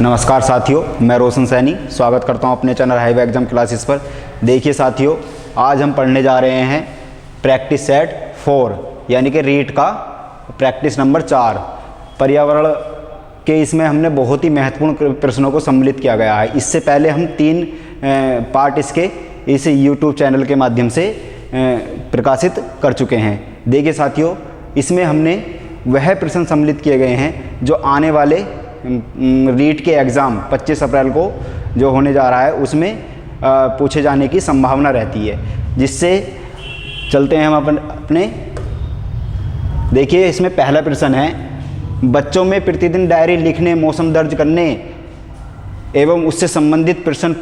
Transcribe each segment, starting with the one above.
नमस्कार साथियों, मैं रोशन सैनी स्वागत करता हूं अपने चैनल हाईवे एग्जाम क्लासेस पर। देखिए साथियों, आज हम पढ़ने जा रहे हैं प्रैक्टिस सेट 4 यानी कि रीट का प्रैक्टिस नंबर 4। पर्यावरण के इसमें हमने बहुत ही महत्वपूर्ण प्रश्नों को सम्मिलित किया गया है। इससे पहले हम 3 पार्ट इसके इस यूट्यूब चैनल के माध्यम से प्रकाशित कर चुके हैं। देखिए साथियों, इसमें हमने वह प्रश्न सम्मिलित किए गए हैं जो आने वाले रीट के एग्ज़ाम 25 अप्रैल को जो होने जा रहा है उसमें पूछे जाने की संभावना रहती है। जिससे चलते हैं हम अपने देखिए, इसमें पहला प्रश्न है, बच्चों में प्रतिदिन डायरी लिखने, मौसम दर्ज करने एवं उससे संबंधित प्रश्न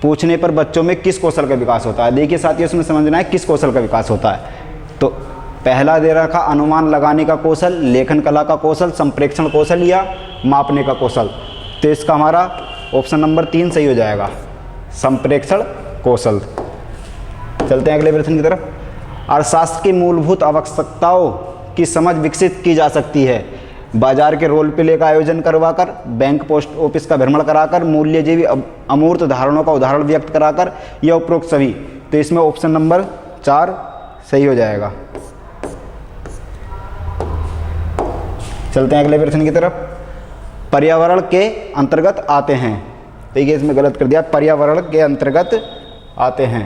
पूछने पर बच्चों में किस कौशल का विकास होता है। देखिए साथियों, इसमें समझना है किस कौशल का विकास होता है। तो पहला दे रखा अनुमान लगाने का कौशल, लेखन कला का कौशल, संप्रेक्षण कौशल या मापने का कौशल। तो इसका हमारा ऑप्शन नंबर 3 सही हो जाएगा, संप्रेक्षण कौशल। चलते हैं अगले प्रश्न की तरफ। अर्थशास्त्र की मूलभूत आवश्यकताओं की समझ विकसित की जा सकती है बाजार के रोल प्ले का आयोजन करवाकर, बैंक पोस्ट ऑफिस का भ्रमण कराकर, मूल्यजीवी अमूर्त धारणाओं का उदाहरण व्यक्त कराकर या उपरोक्त सभी। तो इसमें ऑप्शन नंबर 4 सही हो जाएगा। चलते हैं अगले प्रश्न की तरफ। पर्यावरण के अंतर्गत आते हैं। देखिए, इसमें गलत कर दिया, पर्यावरण के अंतर्गत आते हैं।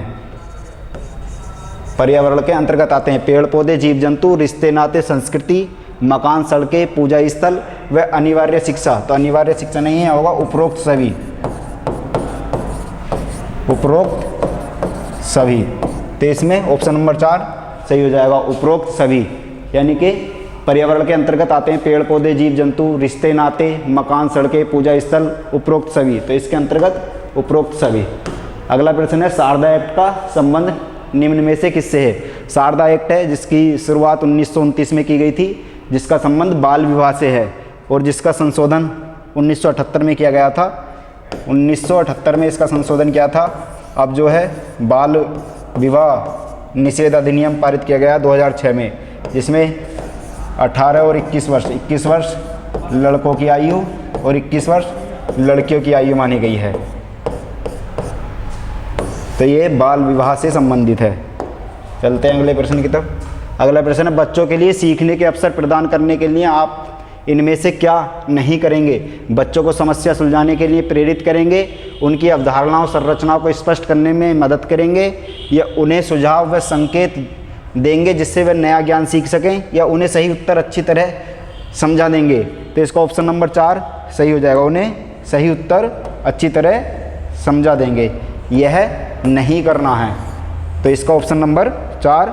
पर्यावरण के अंतर्गत आते हैं पेड़ पौधे, जीव जंतु, रिश्ते नाते, संस्कृति, मकान, सड़कें, पूजा स्थल व अनिवार्य शिक्षा। तो अनिवार्य शिक्षा नहीं है, होगा उपरोक्त सभी। उपरोक्त सभी। तो इसमें ऑप्शन नंबर 4 सही हो जाएगा, उपरोक्त सभी। यानी कि पर्यावरण के अंतर्गत आते हैं पेड़ पौधे, जीव जंतु, रिश्ते नाते, मकान, सड़कें, पूजा स्थल, उपरोक्त सभी। तो इसके अंतर्गत उपरोक्त सभी। अगला प्रश्न है, शारदा एक्ट का संबंध निम्न में से किससे है। शारदा एक्ट है जिसकी शुरुआत 1929 में की गई थी, जिसका संबंध बाल विवाह से है और जिसका संशोधन 1978 में किया गया था। 1978 में इसका संशोधन किया था। अब जो है बाल विवाह निषेध अधिनियम पारित किया गया 2006 में, जिसमें 18 और 21 वर्ष 21 वर्ष लड़कों की आयु और 21 वर्ष लड़कियों की आयु मानी गई है। तो ये बाल विवाह से संबंधित है। चलते हैं अगले प्रश्न की तरफ। अगला प्रश्न है, बच्चों के लिए सीखने के अवसर प्रदान करने के लिए आप इनमें से क्या नहीं करेंगे। बच्चों को समस्या सुलझाने के लिए प्रेरित करेंगे, उनकी अवधारणाओं संरचनाओं को स्पष्ट करने में मदद करेंगे, या उन्हें सुझाव व संकेत देंगे जिससे वे नया ज्ञान सीख सकें, या उन्हें सही उत्तर अच्छी तरह समझा देंगे। तो इसका ऑप्शन नंबर 4 सही हो जाएगा, उन्हें सही उत्तर अच्छी तरह समझा देंगे। यह नहीं करना है। तो इसका ऑप्शन नंबर 4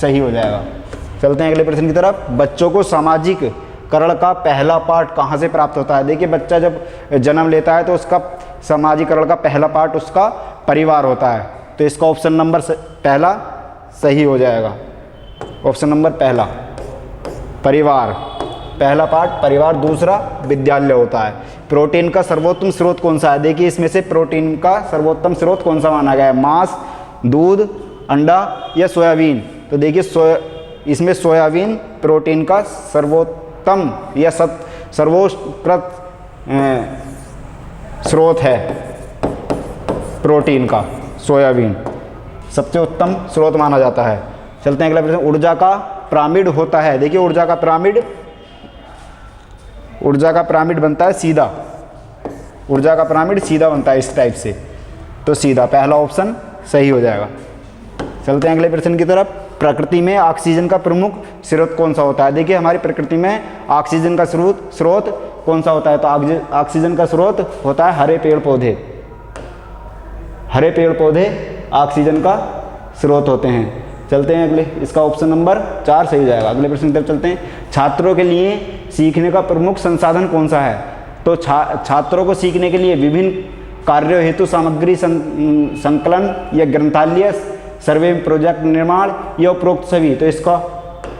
सही हो जाएगा। चलते हैं अगले प्रश्न की तरफ। बच्चों को सामाजिककरण का पहला पाठ कहाँ से प्राप्त होता है। देखिए, बच्चा जब जन्म लेता है तो उसका सामाजिककरण का पहला पाठ उसका परिवार होता है। तो इसका ऑप्शन नंबर पहला सही हो जाएगा। ऑप्शन नंबर पहला परिवार, पहला पाठ परिवार, दूसरा विद्यालय होता है। प्रोटीन का सर्वोत्तम स्रोत कौन सा है। देखिए, इसमें से प्रोटीन का सर्वोत्तम स्रोत कौन सा माना गया है, मांस, दूध, अंडा या सोयाबीन। तो देखिए, इसमें सोयाबीन प्रोटीन का सर्वोत्तम या सर्वोत्कृष्ट स्रोत है। प्रोटीन का सोयाबीन सबसे उत्तम स्रोत माना जाता है। चलते हैं अगला प्रश्न। ऊर्जा का पिरामिड होता है। देखिए, ऊर्जा का पिरामिड बनता है सीधा। ऊर्जा का पिरामिड सीधा बनता है इस टाइप से। तो सीधा पहला ऑप्शन सही हो जाएगा। चलते हैं अगले प्रश्न की तरफ। प्रकृति में ऑक्सीजन का प्रमुख स्रोत कौन सा होता है। देखिए, हमारी प्रकृति में ऑक्सीजन का स्रोत कौन सा होता है। तो ऑक्सीजन का स्रोत होता है हरे पेड़ पौधे। हरे पेड़ पौधे ऑक्सीजन का स्रोत होते हैं। चलते हैं अगले, इसका ऑप्शन नंबर 4 सही हो जाएगा। अगले प्रश्न की तरफ चलते हैं। छात्रों के लिए सीखने का प्रमुख संसाधन कौन सा है। तो छात्रों को सीखने के लिए विभिन्न कार्यों हेतु सामग्री संकलन या ग्रंथालय, सर्वे, प्रोजेक्ट निर्माण या उपरोक्त सभी। तो इसका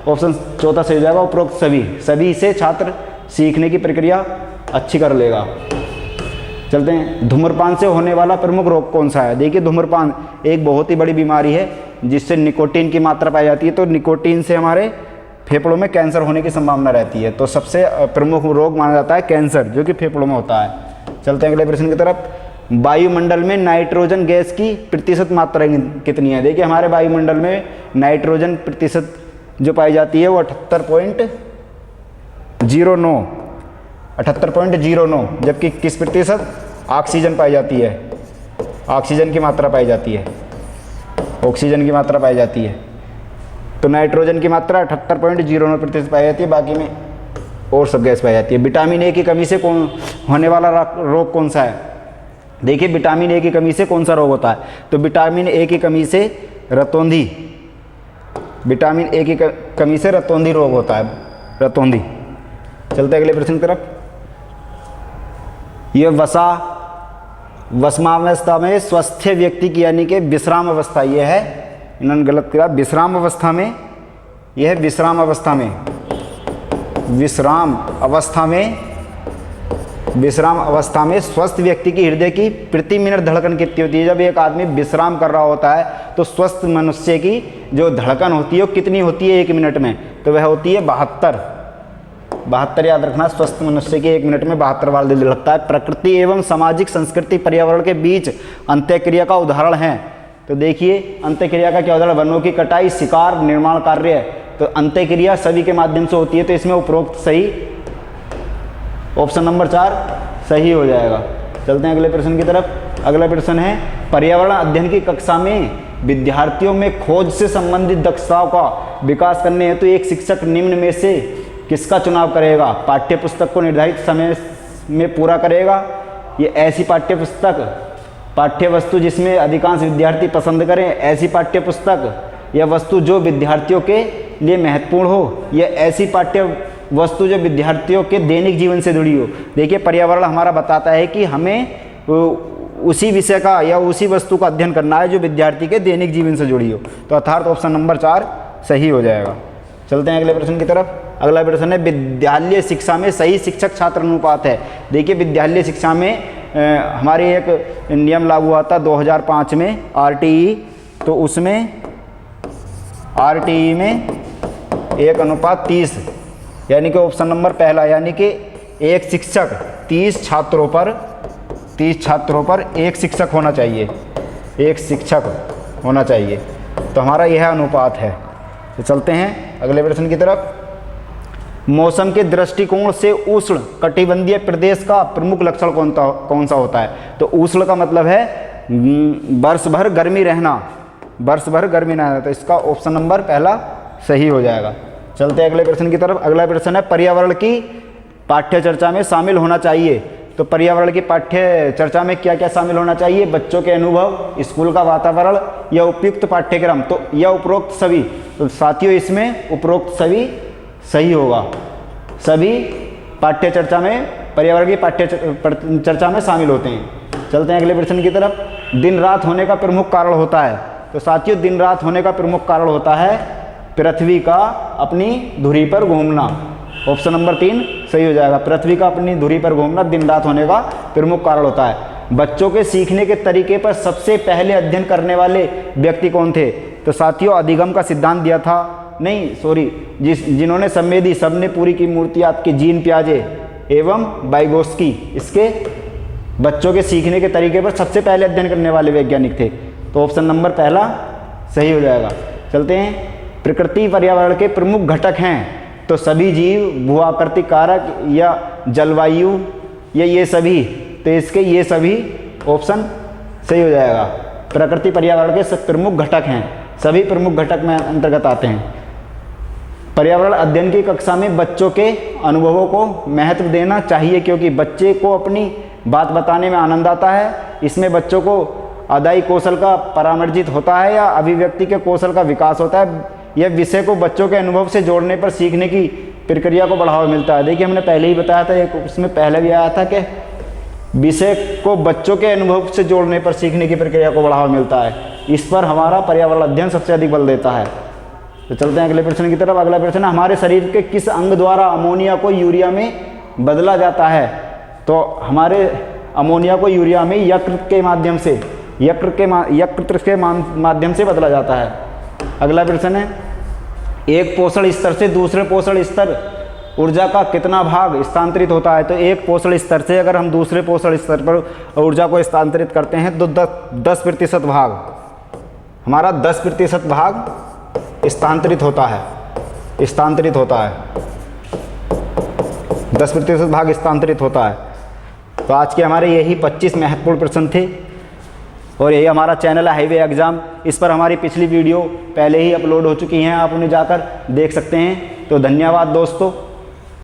ऑप्शन 4 सही हो जाएगा, उपरोक्त सभी। सभी से छात्र सीखने की प्रक्रिया अच्छी कर लेगा। चलते हैं। धूम्रपान से होने वाला प्रमुख रोग कौन सा है। देखिए, धूम्रपान एक बहुत ही बड़ी बीमारी है जिससे निकोटीन की मात्रा पाई जाती है। तो निकोटीन से हमारे फेफड़ों में कैंसर होने की संभावना रहती है। तो सबसे प्रमुख रोग माना जाता है कैंसर, जो कि फेफड़ों में होता है। चलते हैं अगले प्रश्न की तरफ। वायुमंडल में नाइट्रोजन गैस की प्रतिशत मात्रा कितनी है? देखिए हमारे वायुमंडल में नाइट्रोजन प्रतिशत जो पाई जाती है वो 78.09, जबकि किस प्रतिशत? ऑक्सीजन पाई जाती है, ऑक्सीजन की मात्रा पाई जाती है, ऑक्सीजन की मात्रा पाई जाती है। तो नाइट्रोजन की मात्रा 78.09% पाई जाती है, बाकी में और सब गैस पाई जाती है। विटामिन ए की कमी से होने वाला रोग कौन सा है? देखिए विटामिन ए की कमी से कौन सा रोग होता है? तो विटामिन ए की कमी से रतौंधी, विटामिन ए की कमी से रतौंधी रोग होता है, रतौंधी। चलते अगले प्रश्न की तरफ। ये वसमावस्था में स्वस्थ व्यक्ति की यानी कि विश्राम अवस्था, ये है, इन्होंने गलत किया, विश्राम अवस्था में, यह है विश्राम अवस्था में, विश्राम अवस्था में स्वस्थ व्यक्ति की हृदय की प्रति मिनट धड़कन कितनी होती है? जब एक आदमी विश्राम कर रहा होता है तो स्वस्थ मनुष्य की जो धड़कन होती है वो कितनी होती है 1 मिनट में? तो वह होती है 72, याद रखना, स्वस्थ मनुष्य की 1 मिनट में 72 बार दिल धड़कता है। प्रकृति एवं सामाजिक संस्कृति पर्यावरण के बीच अंत्यक्रिया का उदाहरण है। तो देखिए अंत्यक्रिया का क्या उदाहरण? वनों की कटाई, शिकार, निर्माण कार्य। तो अंत्यक्रिया सभी के माध्यम से होती है, तो इसमें उपरोक्त सही ऑप्शन नंबर 4 सही हो जाएगा। चलते हैं अगले प्रश्न की तरफ। अगला प्रश्न है, पर्यावरण अध्ययन की कक्षा में विद्यार्थियों में खोज से संबंधित दक्षताओं का विकास करने हेतु एक शिक्षक निम्न में से किसका चुनाव करेगा? पाठ्य पुस्तक को निर्धारित समय में पूरा करेगा, ये ऐसी पाठ्य पुस्तक, पाठ्य वस्तु जिसमें अधिकांश विद्यार्थी पसंद करें, ऐसी पाठ्य पुस्तक, या वस्तु जो विद्यार्थियों के लिए महत्वपूर्ण हो, या ऐसी पाठ्य वस्तु जो विद्यार्थियों के दैनिक जीवन से जुड़ी हो। देखिए पर्यावरण हमारा बताता है कि हमें उसी विषय का या उसी वस्तु का अध्ययन करना है जो विद्यार्थी के दैनिक जीवन से जुड़ी हो। तो अर्थात ऑप्शन नंबर 4 सही हो जाएगा। चलते हैं अगले प्रश्न की तरफ। अगला प्रश्न है, विद्यालय शिक्षा में सही शिक्षक छात्र अनुपात है। देखिए विद्यालय शिक्षा में हमारे एक नियम लागू हुआ था 2005 में RTE, तो उसमें RTE में 1:30, यानी कि ऑप्शन नंबर पहला, यानी कि एक शिक्षक 30 छात्रों पर एक शिक्षक होना चाहिए, एक शिक्षक होना चाहिए। तो हमारा यह अनुपात है। तो चलते हैं अगले प्रश्न की तरफ। मौसम के दृष्टिकोण से उष्ण कटिबंधीय प्रदेश का प्रमुख लक्षण कौन सा होता है? तो उष्ण का मतलब है वर्ष भर गर्मी रहना, वर्ष भर गर्मी रहना। तो इसका ऑप्शन नंबर पहला सही हो जाएगा। चलते हैं अगले प्रश्न की तरफ। अगला प्रश्न है, पर्यावरण की पाठ्य चर्चा में शामिल होना चाहिए। तो पर्यावरण की पाठ्य चर्चा में क्या क्या शामिल होना चाहिए? बच्चों के अनुभव, स्कूल का वातावरण, या उपयुक्त पाठ्यक्रम। तो यह उपरोक्त सभी। तो साथियों इसमें उपरोक्त सभी सही होगा। सभी पाठ्य चर्चा में, पर्यावरण की पाठ्य चर्चा में शामिल होते हैं। चलते हैं अगले प्रश्न की तरफ। दिन रात होने का प्रमुख कारण होता है। तो साथियों दिन रात होने का प्रमुख कारण होता है पृथ्वी का अपनी धुरी पर घूमना। ऑप्शन नंबर 3 सही हो जाएगा। पृथ्वी का अपनी धुरी पर घूमना दिन रात होने का प्रमुख कारण होता है। बच्चों के सीखने के तरीके पर सबसे पहले अध्ययन करने वाले व्यक्ति कौन थे? तो साथियों अधिगम का सिद्धांत दिया था, नहीं सॉरी, जिन्होंने संवेदी सबने पूरी की मूर्ति आपके जीन पियाजे एवं वाइगोस्की, इसके बच्चों के सीखने के तरीके पर सबसे पहले अध्ययन करने वाले वैज्ञानिक थे। तो ऑप्शन नंबर पहला सही हो जाएगा। चलते हैं, प्रकृति पर्यावरण के प्रमुख घटक हैं। तो सभी जीव, भू-आकृतिक कारक या जलवायु, या ये सभी। तो इसके ये सभी ऑप्शन सही हो जाएगा। प्रकृति पर्यावरण के सब प्रमुख घटक हैं, सभी प्रमुख घटक में अंतर्गत आते हैं। पर्यावरण अध्ययन की कक्षा में बच्चों के अनुभवों को महत्व देना चाहिए, क्योंकि बच्चे को अपनी बात बताने में आनंद आता है। इसमें बच्चों को अदाई कौशल का परामर्जित होता है या अभिव्यक्ति के कौशल का विकास होता है। यह विषय को बच्चों के अनुभव से जोड़ने पर सीखने की प्रक्रिया को बढ़ावा मिलता है। देखिए हमने पहले ही बताया था, एक उसमें पहले भी आया था कि विषय को बच्चों के अनुभव से जोड़ने पर सीखने की प्रक्रिया को बढ़ावा मिलता है। इस पर हमारा पर्यावरण अध्ययन सबसे अधिक बल देता है। तो चलते हैं अगले प्रश्न की तरफ। अगला प्रश्न, हमारे शरीर के किस अंग द्वारा अमोनिया को यूरिया में बदला जाता है? तो हमारे अमोनिया को यूरिया में यकृत के माध्यम से, यकृत के माध्यम से बदला जाता है। अगला प्रश्न है, एक पोषण स्तर से दूसरे पोषण स्तर ऊर्जा का कितना भाग स्थानांतरित होता है। तो एक पोषण स्तर से अगर हम दूसरे पोषण स्तर पर ऊर्जा को स्थानांतरित करते हैं तो 10% भाग, हमारा 10% भाग स्थानांतरित होता है, 10% भाग स्थानांतरित होता है। तो आज के हमारे यही 25 महत्वपूर्ण प्रश्न थे और यही हमारा चैनल है हाईवे एग्ज़ाम। इस पर हमारी पिछली वीडियो पहले ही अपलोड हो चुकी हैं, आप उन्हें जाकर देख सकते हैं। तो धन्यवाद दोस्तों।